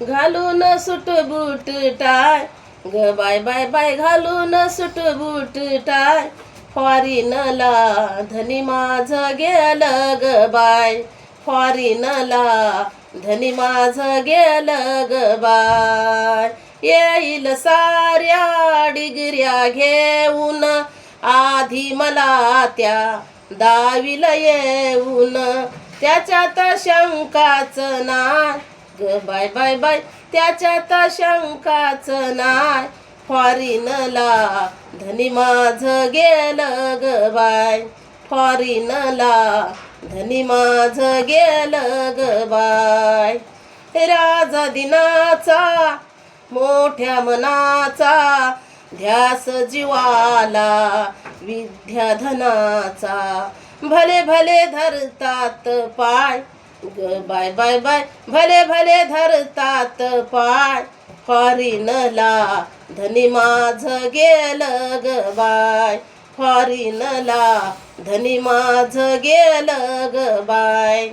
घालून सूट बूट टाय ग bye bye bye घालून सूट बूट टाय फॉरिनला धनी माझं गेलं ग बाय फॉरिनला धनी माझं गेलं ग बाय येईल साऱ्या डिगऱ्या घेऊन आधी मला त्या दावीला येऊन त्याच्यात शंकाच नाय ग बाय बाय बाय त्याच्यात शंकाच नाय फॉरिनला धनी माझं गेलं ग बाय फॉरिनला धनी माझं गेलं ग बाय राजा दिनाचा मोठ्या मनाचा ध्यास जीवाला विद्याधनाचा भले भले धरतात पाय ग बाय बाय बाय भले भले धरतात पाय फॉरिनला धनी माझं गेलं ग बाय फॉरिनला धनी माझं गेलं ग बाय